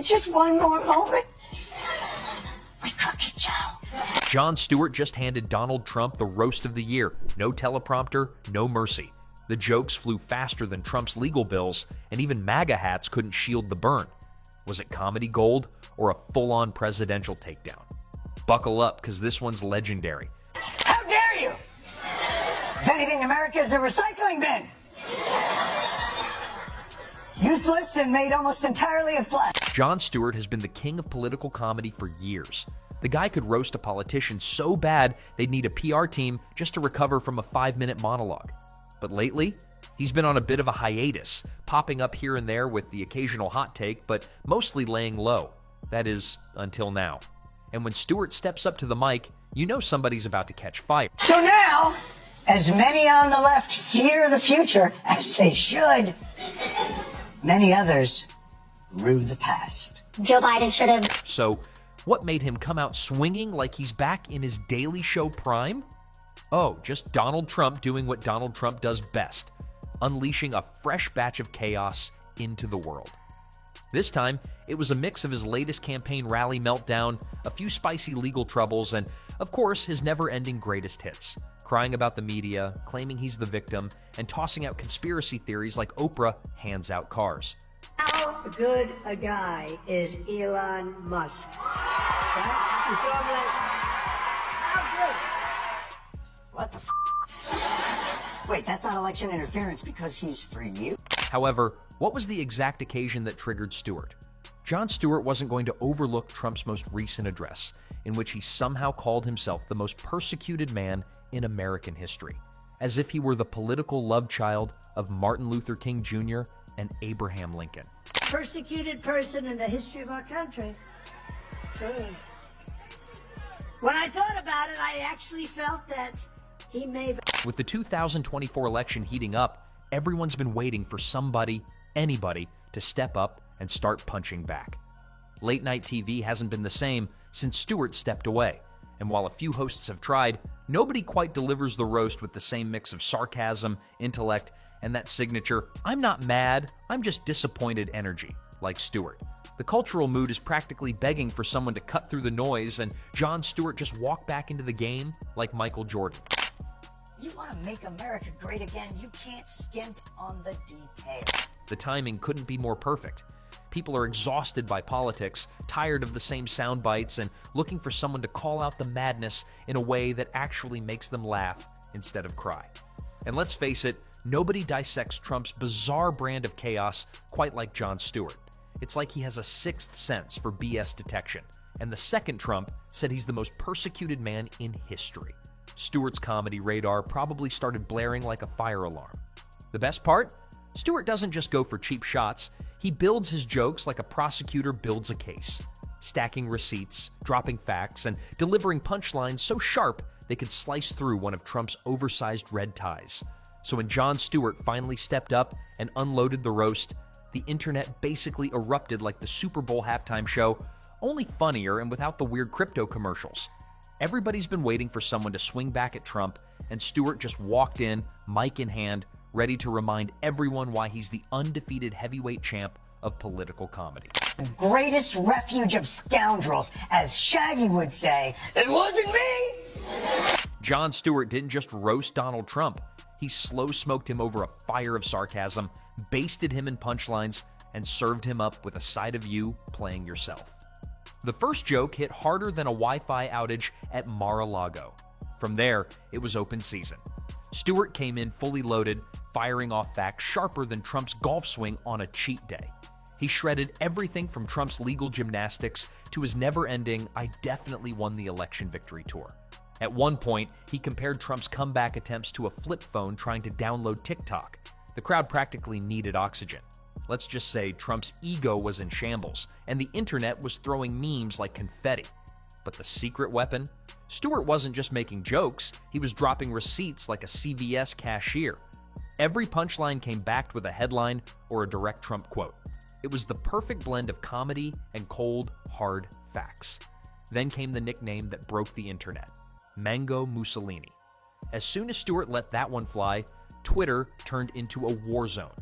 just one more moment. We cook it, Joe. Jon Stewart just handed Donald Trump the roast of the year. No teleprompter, no mercy. The jokes flew faster than Trump's legal bills, and even MAGA hats couldn't shield the burn. Was it comedy gold or a full-on presidential takedown? Buckle up, because this one's legendary. How dare you! If anything, America is a recycling bin. Useless and made almost entirely of flesh. Jon Stewart has been the king of political comedy for years. The guy could roast a politician so bad they'd need a PR team just to recover from a 5-minute monologue. But lately, he's been on a bit of a hiatus, popping up here and there with the occasional hot take, but mostly laying low. That is, until now. And when Stewart steps up to the mic, you know somebody's about to catch fire. So now, as many on the left fear the future, as they should, many others rue the past. Joe Biden should have. So, what made him come out swinging like he's back in his Daily Show prime? Oh, just Donald Trump doing what Donald Trump does best, unleashing a fresh batch of chaos into the world. This time, it was a mix of his latest campaign rally meltdown, a few spicy legal troubles, and, of course, his never-ending greatest hits, crying about the media, claiming he's the victim, and tossing out conspiracy theories like Oprah hands out cars. How good a guy is Elon Musk? Right? You saw him last. How good? What the f? Wait, that's not election interference because he's for you? However, what was the exact occasion that triggered Stewart? Jon Stewart wasn't going to overlook Trump's most recent address, in which he somehow called himself the most persecuted man in American history, as if he were the political love child of Martin Luther King Jr. and Abraham Lincoln. Persecuted person in the history of our country. So, when I thought about it, I actually felt that he may... With the 2024 election heating up, everyone's been waiting for somebody, anybody, to step up and start punching back. Late night TV hasn't been the same since Stewart stepped away, and while a few hosts have tried, nobody quite delivers the roast with the same mix of sarcasm, intellect, and that signature, "I'm not mad, I'm just disappointed" energy, like Stewart. The cultural mood is practically begging for someone to cut through the noise and Jon Stewart just walk back into the game like Michael Jordan. You want to make America great again, you can't skimp on the details. The timing couldn't be more perfect. People are exhausted by politics, tired of the same sound bites, and looking for someone to call out the madness in a way that actually makes them laugh instead of cry. And let's face it, nobody dissects Trump's bizarre brand of chaos quite like Jon Stewart. It's like he has a sixth sense for BS detection, and the second Trump said he's the most persecuted man in history. Stewart's comedy radar probably started blaring like a fire alarm. The best part? Stewart doesn't just go for cheap shots, he builds his jokes like a prosecutor builds a case, stacking receipts, dropping facts, and delivering punchlines so sharp they could slice through one of Trump's oversized red ties. So when Jon Stewart finally stepped up and unloaded the roast, the internet basically erupted like the Super Bowl halftime show, only funnier and without the weird crypto commercials. Everybody's been waiting for someone to swing back at Trump, and Stewart just walked in, mic in hand, ready to remind everyone why he's the undefeated heavyweight champ of political comedy. Greatest refuge of scoundrels, as Shaggy would say, it wasn't me! Jon Stewart didn't just roast Donald Trump. He slow-smoked him over a fire of sarcasm, basted him in punchlines, and served him up with a side of you playing yourself. The first joke hit harder than a Wi-Fi outage at Mar-a-Lago. From there, it was open season. Stewart came in fully loaded, firing off facts sharper than Trump's golf swing on a cheat day. He shredded everything from Trump's legal gymnastics to his never-ending "I definitely won the election" victory tour. At one point, he compared Trump's comeback attempts to a flip phone trying to download TikTok. The crowd practically needed oxygen. Let's just say Trump's ego was in shambles, and the internet was throwing memes like confetti. But the secret weapon? Stewart wasn't just making jokes, he was dropping receipts like a CVS cashier. Every punchline came backed with a headline or a direct Trump quote. It was the perfect blend of comedy and cold, hard facts. Then came the nickname that broke the internet, Mango Mussolini. As soon as Stewart let that one fly, Twitter turned into a war zone.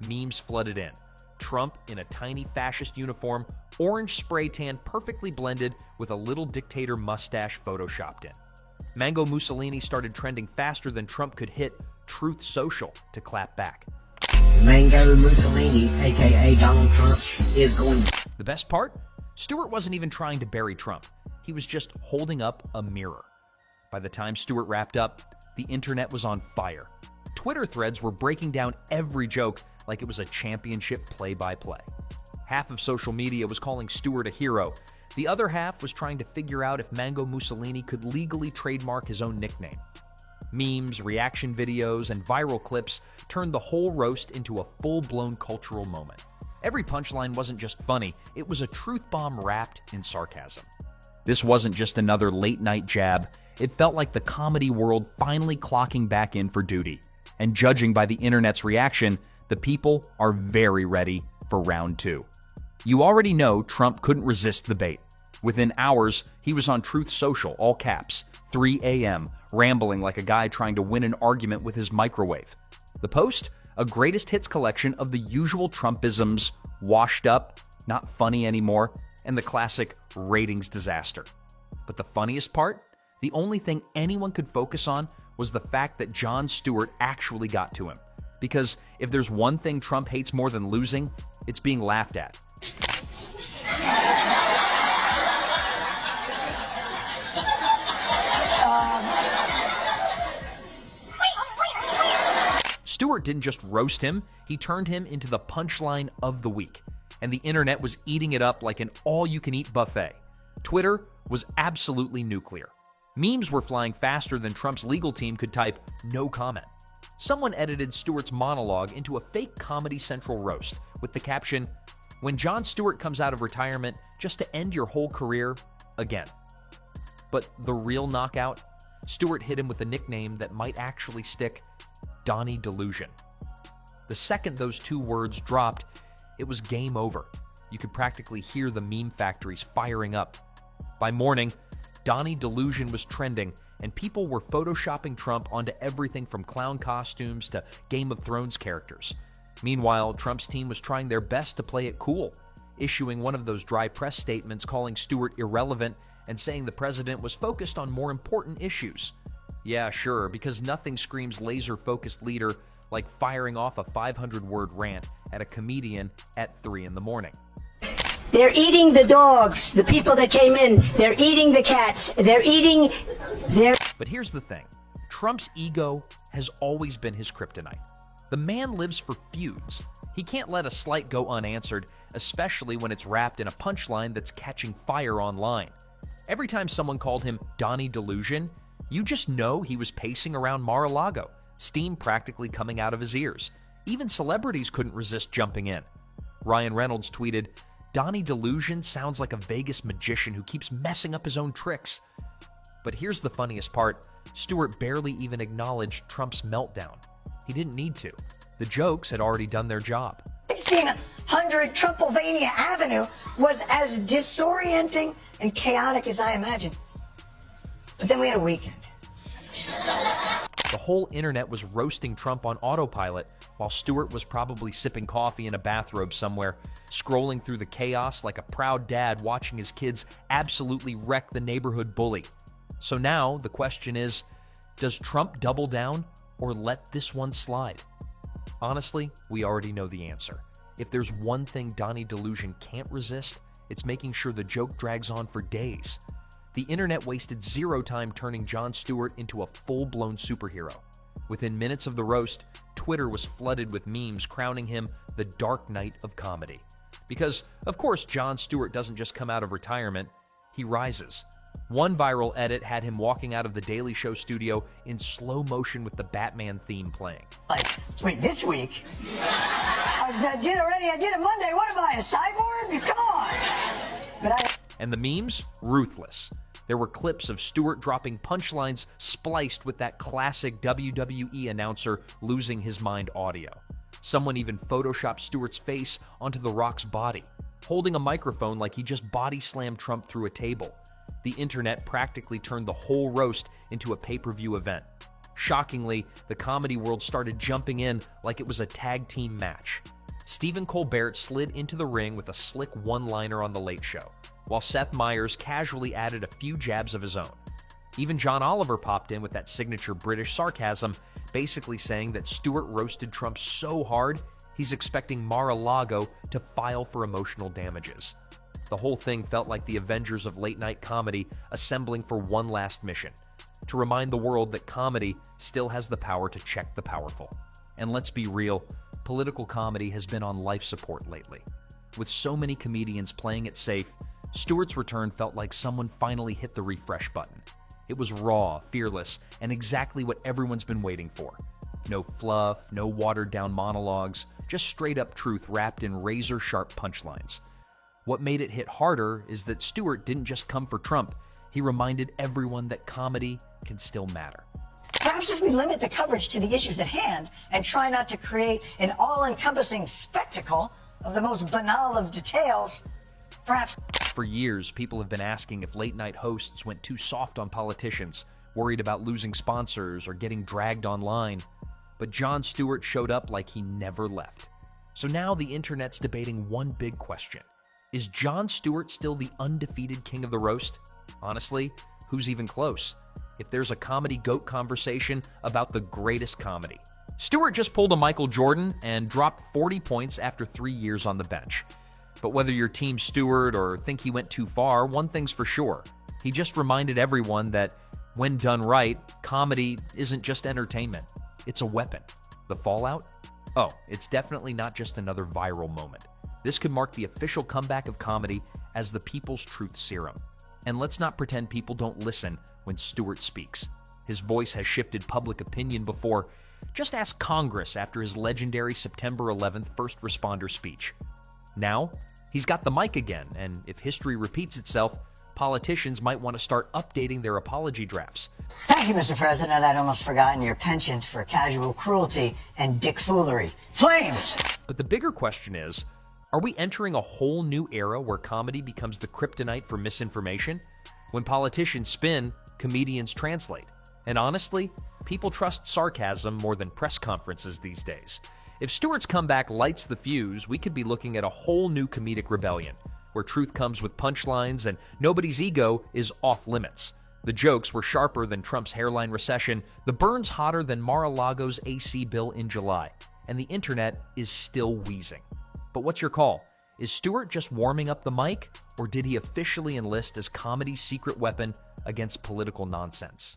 Memes flooded in. Trump in a tiny fascist uniform, orange spray tan perfectly blended with a little dictator mustache photoshopped in. Mango Mussolini started trending faster than Trump could hit Truth Social to clap back. Mango Mussolini, aka Donald Trump, is going. The best part? Stewart wasn't even trying to bury Trump. He was just holding up a mirror. By the time Stewart wrapped up, the internet was on fire. Twitter threads were breaking down every joke like it was a championship play-by-play. Half of social media was calling Stewart a hero. The other half was trying to figure out if Mango Mussolini could legally trademark his own nickname. Memes, reaction videos, and viral clips turned the whole roast into a full-blown cultural moment. Every punchline wasn't just funny, it was a truth bomb wrapped in sarcasm. This wasn't just another late-night jab. It felt like the comedy world finally clocking back in for duty. And judging by the internet's reaction, the people are very ready for round two. You already know Trump couldn't resist the bait. Within hours, he was on Truth Social, all caps, 3 a.m., rambling like a guy trying to win an argument with his microwave. The post? A greatest hits collection of the usual Trumpisms, washed up, not funny anymore, and the classic ratings disaster. But the funniest part? The only thing anyone could focus on was the fact that Jon Stewart actually got to him. Because if there's one thing Trump hates more than losing, it's being laughed at. Stewart didn't just roast him, he turned him into the punchline of the week. And the internet was eating it up like an all-you-can-eat buffet. Twitter was absolutely nuclear. Memes were flying faster than Trump's legal team could type no comment. Someone edited Stewart's monologue into a fake Comedy Central roast with the caption, "When Jon Stewart comes out of retirement just to end your whole career again." But the real knockout? Stewart hit him with a nickname that might actually stick, Donnie Delusion. The second those two words dropped, it was game over. You could practically hear the meme factories firing up. By morning, Donnie Delusion was trending, and people were photoshopping Trump onto everything from clown costumes to Game of Thrones characters. Meanwhile, Trump's team was trying their best to play it cool, issuing one of those dry press statements calling Stewart irrelevant and saying the president was focused on more important issues. Yeah, sure, because nothing screams laser-focused leader like firing off a 500-word rant at a comedian at 3 in the morning. They're eating the dogs, the people that came in. They're eating the cats. They're eating their... But here's the thing. Trump's ego has always been his kryptonite. The man lives for feuds. He can't let a slight go unanswered, especially when it's wrapped in a punchline that's catching fire online. Every time someone called him Donnie Delusion, you just know he was pacing around Mar-a-Lago, steam practically coming out of his ears. Even celebrities couldn't resist jumping in. Ryan Reynolds tweeted, "Donnie Delusion sounds like a Vegas magician who keeps messing up his own tricks." But here's the funniest part. Stewart barely even acknowledged Trump's meltdown. He didn't need to. The jokes had already done their job. 1600 Trumpylvania Avenue was as disorienting and chaotic as I imagined. But then we had a weekend. The whole internet was roasting Trump on autopilot, while Stewart was probably sipping coffee in a bathrobe somewhere, scrolling through the chaos like a proud dad watching his kids absolutely wreck the neighborhood bully. So now the question is, does Trump double down or let this one slide? Honestly, we already know the answer. If there's one thing Donnie Delusion can't resist, it's making sure the joke drags on for days. The internet wasted zero time turning Jon Stewart into a full-blown superhero. Within minutes of the roast, Twitter was flooded with memes crowning him the Dark Knight of comedy. Because, of course, Jon Stewart doesn't just come out of retirement, he rises. One viral edit had him walking out of the Daily Show studio in slow motion with the Batman theme playing. Wait, this week? I did already. I did it Monday. What am I, a cyborg? Come on. And the memes? Ruthless. There were clips of Stewart dropping punchlines spliced with that classic WWE announcer losing his mind audio. Someone even photoshopped Stewart's face onto The Rock's body, holding a microphone like he just body slammed Trump through a table. The internet practically turned the whole roast into a pay-per-view event. Shockingly, the comedy world started jumping in like it was a tag team match. Stephen Colbert slid into the ring with a slick one-liner on The Late Show, while Seth Meyers casually added a few jabs of his own. Even John Oliver popped in with that signature British sarcasm, basically saying that Stewart roasted Trump so hard, he's expecting Mar-a-Lago to file for emotional damages. The whole thing felt like the Avengers of late-night comedy assembling for one last mission, to remind the world that comedy still has the power to check the powerful. And let's be real, political comedy has been on life support lately. With so many comedians playing it safe, Stewart's return felt like someone finally hit the refresh button. It was raw, fearless, and exactly what everyone's been waiting for. No fluff, no watered-down monologues, just straight-up truth wrapped in razor-sharp punchlines. What made it hit harder is that Stewart didn't just come for Trump, he reminded everyone that comedy can still matter. Perhaps if we limit the coverage to the issues at hand and try not to create an all-encompassing spectacle of the most banal of details, perhaps... For years, people have been asking if late-night hosts went too soft on politicians, worried about losing sponsors or getting dragged online. But Jon Stewart showed up like he never left. So now the internet's debating one big question. Is Jon Stewart still the undefeated king of the roast? Honestly, who's even close? If there's a comedy GOAT conversation about the greatest comedy. Stewart just pulled a Michael Jordan and dropped 40 points after 3 years on the bench. But whether you're Team Stewart or think he went too far, one thing's for sure. He just reminded everyone that, when done right, comedy isn't just entertainment. It's a weapon. The fallout? Oh, it's definitely not just another viral moment. This could mark the official comeback of comedy as the people's truth serum. And let's not pretend people don't listen when Stewart speaks. His voice has shifted public opinion before. Just ask Congress after his legendary September 11th first responder speech. Now, he's got the mic again, and if history repeats itself, politicians might want to start updating their apology drafts. Thank you, Mr. President. I'd almost forgotten your penchant for casual cruelty and dickfoolery. Flames! But the bigger question is, are we entering a whole new era where comedy becomes the kryptonite for misinformation? When politicians spin, comedians translate. And honestly, people trust sarcasm more than press conferences these days. If Stewart's comeback lights the fuse, we could be looking at a whole new comedic rebellion, where truth comes with punchlines and nobody's ego is off limits. The jokes were sharper than Trump's hairline recession, the burns hotter than Mar-a-Lago's AC bill in July, and the internet is still wheezing. But what's your call? Is Stewart just warming up the mic, or did he officially enlist as comedy's secret weapon against political nonsense?